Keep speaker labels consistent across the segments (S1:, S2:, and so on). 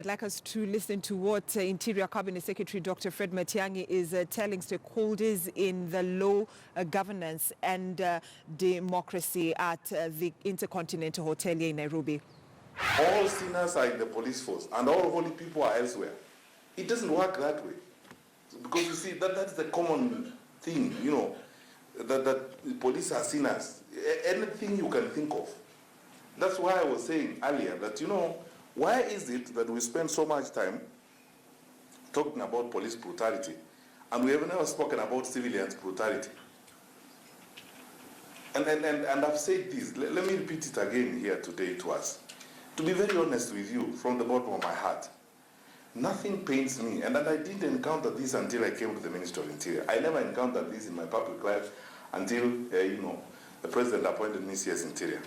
S1: I'd like us to listen to what Interior Cabinet Secretary Dr. Fred Matiang'i is telling stakeholders in the law, governance and democracy at the Intercontinental Hotel here in Nairobi.
S2: All sinners are in the police force and all holy people are elsewhere. It doesn't work that way. Because you see, that's the common thing, you know, that the police are sinners. Anything you can think of. That's why I was saying earlier that, you know, why is it that we spend so much time talking about police brutality and we have never spoken about civilians' brutality? And I've said this, let me repeat it again here today to us. To be very honest with you, from the bottom of my heart, nothing pains me, and I didn't encounter this until I came to the Ministry of Interior. I never encountered this in my public life until, you know, the President appointed me CS Interior.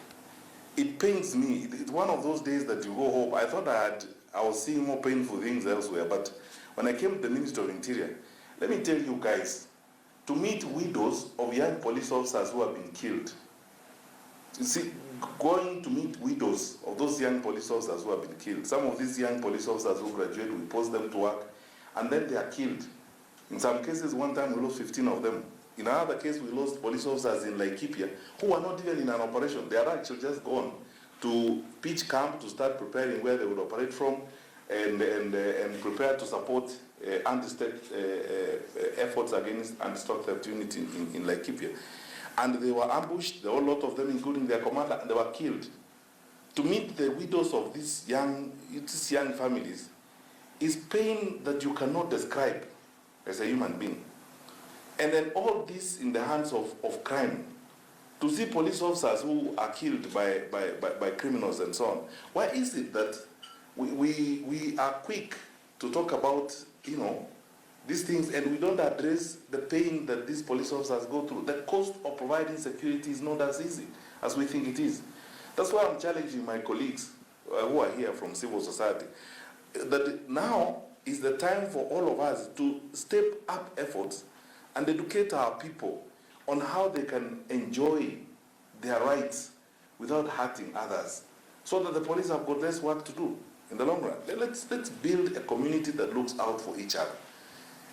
S2: It pains me. It's one of those days that you go home. I thought I was seeing more painful things elsewhere, but when I came to the Ministry of Interior, let me tell you guys, to meet widows of young police officers who have been killed. You see, going to meet widows of those young police officers who have been killed. Some of these young police officers who graduate, we post them to work, and then they are killed. In some cases, one time we lost 15 of them. In another case, we lost police officers in Laikipia who are not even in an operation. They are actually just gone to pitch camp to start preparing where they would operate from and prepare to support anti-state efforts against anti-stock theft unit in Laikipia. And they were ambushed, a whole lot of them, including their commander, and they were killed. To meet the widows of these young families is pain that you cannot describe as a human being. And then all this in the hands of crime. To see police officers who are killed by criminals and so on. Why is it that we are quick to talk about, you know, these things and we don't address the pain that these police officers go through? The cost of providing security is not as easy as we think it is. That's why I'm challenging my colleagues who are here from civil society, that now is the time for all of us to step up efforts and educate our people on how they can enjoy their rights without hurting others, so that the police have got less work to do in the long run. Let's build a community that looks out for each other.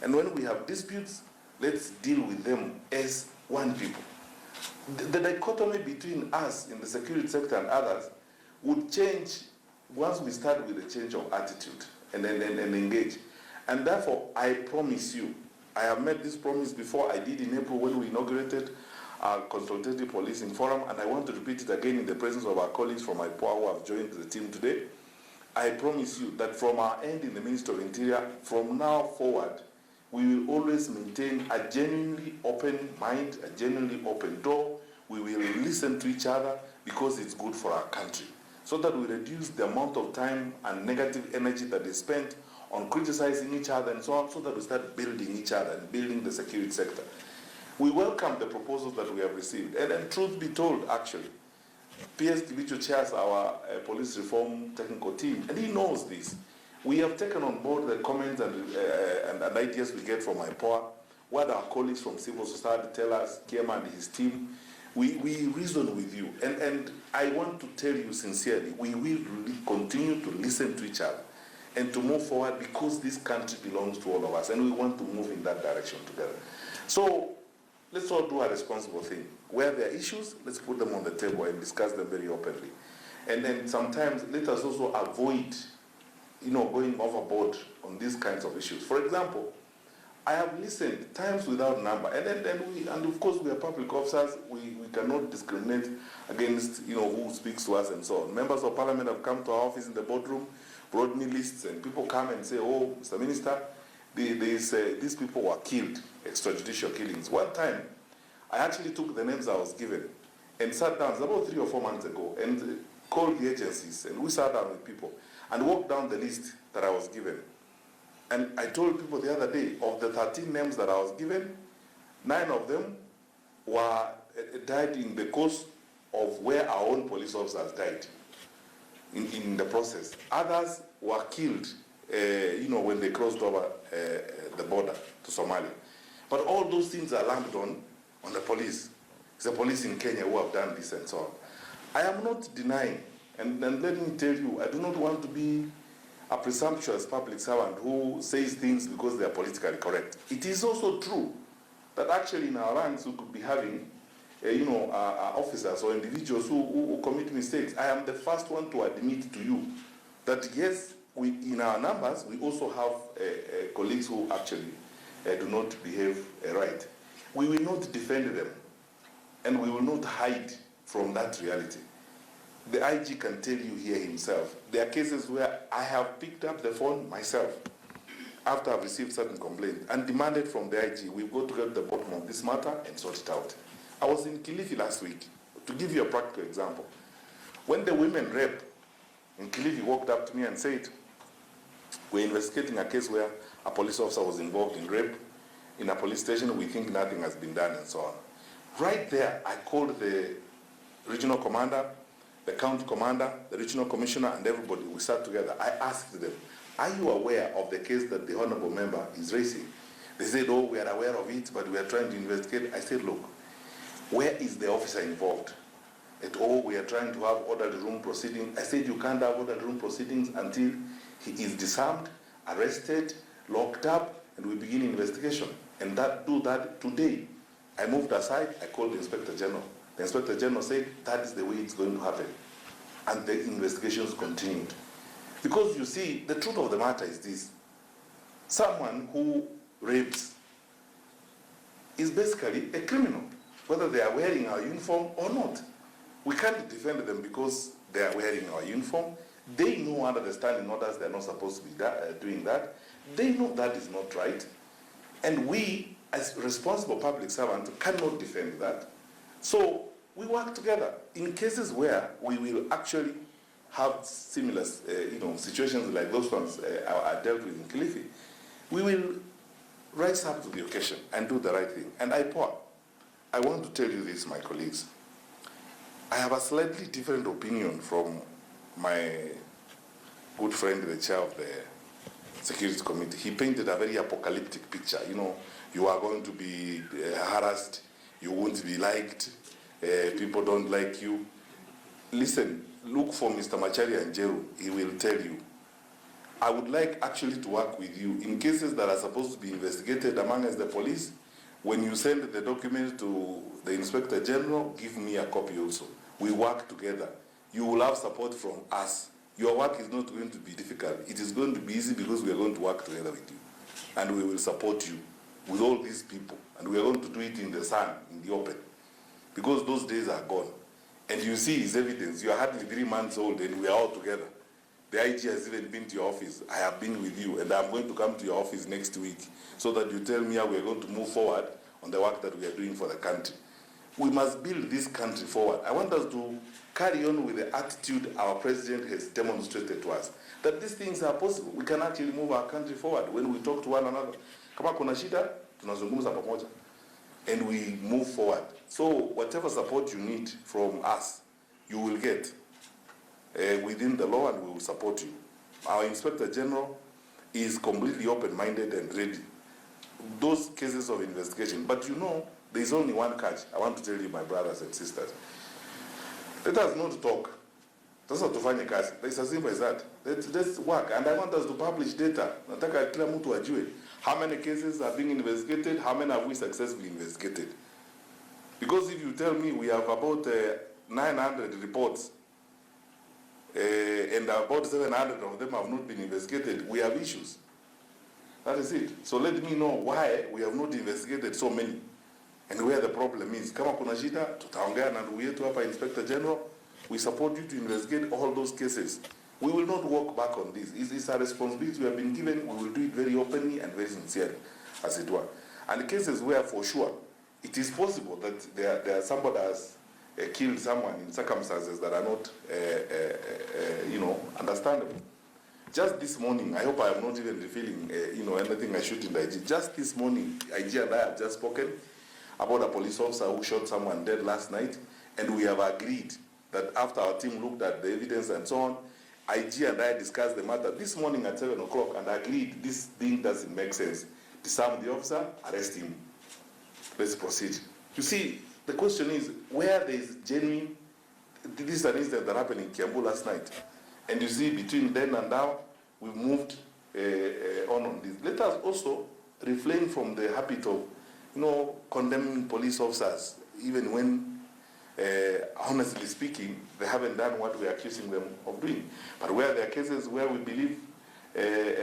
S2: And when we have disputes, let's deal with them as one people. The dichotomy between us in the security sector and others would change once we start with a change of attitude and engage. And therefore, I promise you, I have made this promise before. I did in April when we inaugurated our consultative policing forum, and I want to repeat it again in the presence of our colleagues from IPOA who have joined the team today. I promise you that from our end in the Ministry of Interior, from now forward, we will always maintain a genuinely open mind, a genuinely open door. We will listen to each other because it's good for our country, so that we reduce the amount of time and negative energy that is spent on criticizing each other and so on, so that we start building each other and building the security sector. We welcome the proposals that we have received. And truth be told, actually, PS Divicho chairs our police reform technical team, and he knows this. We have taken on board the comments and ideas we get from IPOA, what our colleagues from civil society tell us, Kiema and his team. We reason with you. And I want to tell you sincerely, we will continue to listen to each other and to move forward, because this country belongs to all of us and we want to move in that direction together. So let's all do a responsible thing. Where there are issues, let's put them on the table and discuss them very openly. And then sometimes let us also avoid, you know, going overboard on these kinds of issues. For example, I have listened times without number, and of course we are public officers, we cannot discriminate against, you know, who speaks to us and so on. Members of Parliament have come to our office in the boardroom, brought me lists, and people come and say, oh, Mr. Minister, these people were killed, extrajudicial killings. One time, I actually took the names I was given and sat down, it's about 3 or 4 months ago, and called the agencies, and we sat down with people and walked down the list that I was given. And I told people the other day, of the 13 names that I was given, 9 of them were died in the course of where our own police officers died in the process. Others were killed, you know, when they crossed over the border to Somalia. But all those things are lumped on the police. It's the police in Kenya who have done this and so on. I am not denying, and let me tell you, I do not want to be a presumptuous public servant who says things because they are politically correct. It is also true that actually in our ranks we could be having officers or individuals who commit mistakes. I am the first one to admit to you that yes, in our numbers, we also have colleagues who actually do not behave right. We will not defend them, and we will not hide from that reality. The IG can tell you here himself. There are cases where I have picked up the phone myself after I've received certain complaints and demanded from the IG, we've got to get to the bottom of this matter and sort it out. I was in Kilifi last week. To give you a practical example, when the women rep in Kilifi walked up to me and said, we're investigating a case where a police officer was involved in rape in a police station, we think nothing has been done and so on. Right there, I called the regional commander, the county commander, the regional commissioner, and everybody. We sat together. I asked them, are you aware of the case that the honorable member is raising? They said, oh, we are aware of it, but we are trying to investigate. I said, look, where is the officer involved? At all, we are trying to have orderly room proceedings. I said, you can't have orderly room proceedings until he is disarmed, arrested, locked up, and we begin investigation. And do that today. I moved aside, I called the Inspector General. The Inspector General said, that is the way it's going to happen. And the investigations continued. Because you see, the truth of the matter is this. Someone who rapes is basically a criminal, whether they are wearing our uniform or not. We can't defend them because they are wearing our uniform. They know under the standing orders they're not supposed to be doing that. They know that is not right. And we, as responsible public servants, cannot defend that. So we work together. In cases where we will actually have similar situations like those ones are dealt with in Kilifi, we will rise up to the occasion and do the right thing. And I want to tell you this, my colleagues. I have a slightly different opinion from my good friend, the chair of the Security Committee. He painted a very apocalyptic picture. You know, you are going to be harassed, you won't be liked, people don't like you. Listen, look for Mr. Macharia and Jeru. He will tell you. I would like actually to work with you in cases that are supposed to be investigated among us, the police. When you send the document to the Inspector General, give me a copy also. We work together. You will have support from us. Your work is not going to be difficult. It is going to be easy because we are going to work together with you. And we will support you with all these people. And we are going to do it in the sun, in the open. Because those days are gone. And you see his evidence. You are hardly 3 months old and we are all together. The IG has even been to your office. I have been with you, and I'm going to come to your office next week so that you tell me how we are going to move forward on the work that we are doing for the country. We must build this country forward. I want us to carry on with the attitude our president has demonstrated to us, that these things are possible. We can actually move our country forward when we talk to one another. Kama kuna shida, tunazungumza pamoja, and we move forward. So whatever support you need from us, you will get. Within the law, and we will support you. Our Inspector General is completely open-minded and ready. Those cases of investigation, but you know, there is only one catch. I want to tell you, my brothers and sisters. Let us not talk. That's not to find a case. It's as simple as that. Let's work, and I want us to publish data. Nataka kila mtu ajue how many cases are being investigated, how many have we successfully investigated. Because if you tell me we have about 900 reports, and about 700 of them have not been investigated, we have issues. That is it. So let me know why we have not investigated so many and where the problem is. Kama kuna shida, tutaongea na ndugu yetu hapa Inspector General. We support you to investigate all those cases. We will not walk back on this. It's a responsibility we have been given. We will do it very openly and very sincerely, as it were. And the cases where for sure it is possible that there somebody has killed someone in circumstances that are not, understandable. Just this morning, I hope I am not even revealing, anything I should in the IG. Just this morning, IG and I have just spoken about a police officer who shot someone dead last night, and we have agreed that after our team looked at the evidence and so on, IG and I discussed the matter this morning at 7 o'clock and agreed this thing doesn't make sense. Disarm the officer, arrest him. Let's proceed. You see, the question is, where there is genuine, this is an incident that happened in Kiambu last night, and you see between then and now, we've moved on this. Let us also refrain from the habit of, condemning police officers, even when, honestly speaking, they haven't done what we're accusing them of doing. But where there are cases where we believe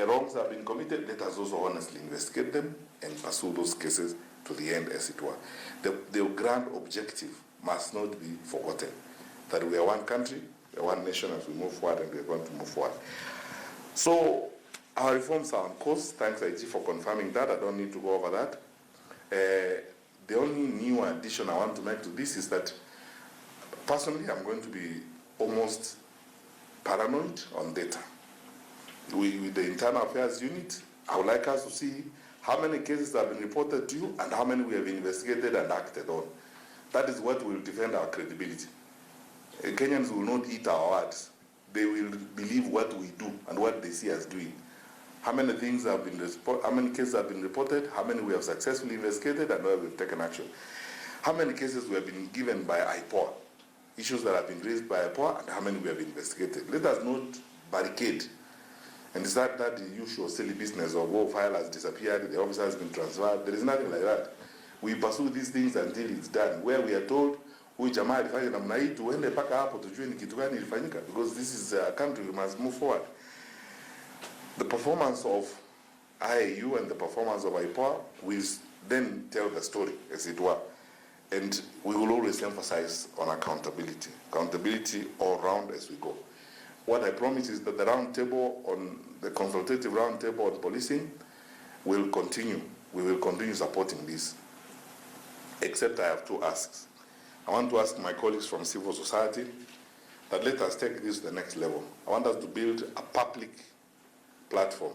S2: wrongs have been committed, let us also honestly investigate them and pursue those cases to the end, as it were. The grand objective must not be forgotten, that we are one country, we are one nation as we move forward, and we are going to move forward. So our reforms are on course. Thanks, IG, for confirming that. I don't need to go over that. The only new addition I want to make to this is that, personally, I'm going to be almost paranoid on data. With the Internal Affairs Unit, I would like us to see how many cases have been reported to you and how many we have investigated and acted on. That is what will defend our credibility. Kenyans will not eat our words. They will believe what we do and what they see us doing. How many things have been how many cases have been reported, how many we have successfully investigated and where we've taken action. How many cases we have been given by IPOA, issues that have been raised by IPOA, and how many we have investigated. Let us not barricade and start that the usual silly business of, file has disappeared, the officer has been transferred. There is nothing like that. We pursue these things until it's done. Where we are told, huyu jamaa alifanya namna hii, tuende mpaka hapo tujue ni kitu gani ilifanyika, because this is a country, we must move forward. The performance of IAU and the performance of IPOA will then tell the story, as it were. And we will always emphasize on accountability. Accountability all round as we go. What I promise is that the consultative round table on policing will continue. We will continue supporting this. Except I have two asks. I want to ask my colleagues from civil society that let us take this to the next level. I want us to build a public platform.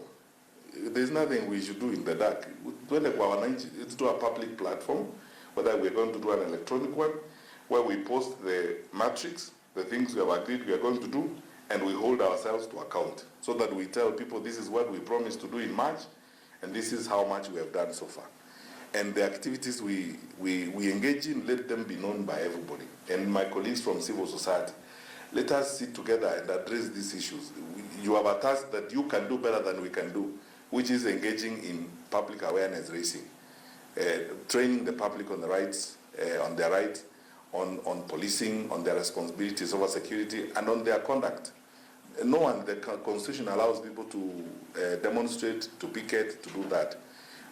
S2: There's nothing we should do in the dark. Let's do a public platform, whether we're going to do an electronic one, where we post the matrix, the things we have agreed we are going to do, and we hold ourselves to account, so that we tell people this is what we promised to do in March, and this is how much we have done so far. And the activities we engage in, let them be known by everybody. And my colleagues from civil society, let us sit together and address these issues. You have a task that you can do better than we can do, which is engaging in public awareness raising, training the public on the rights, on their rights, on policing, on their responsibilities over security, and on their conduct. No one, the Constitution allows people to demonstrate, to picket, to do that.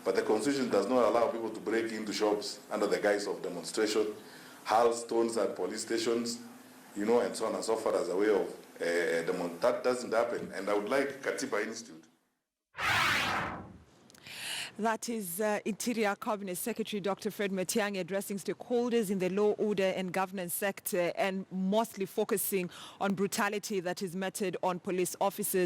S2: But the Constitution does not allow people to break into shops under the guise of demonstration, hurl stones at police stations, and so on and so forth as a way of that doesn't happen. And I would like Katiba Institute.
S1: That is Interior Cabinet Secretary Dr. Fred Matiang'i addressing stakeholders in the law, order and governance sector, and mostly focusing on brutality that is meted on police officers.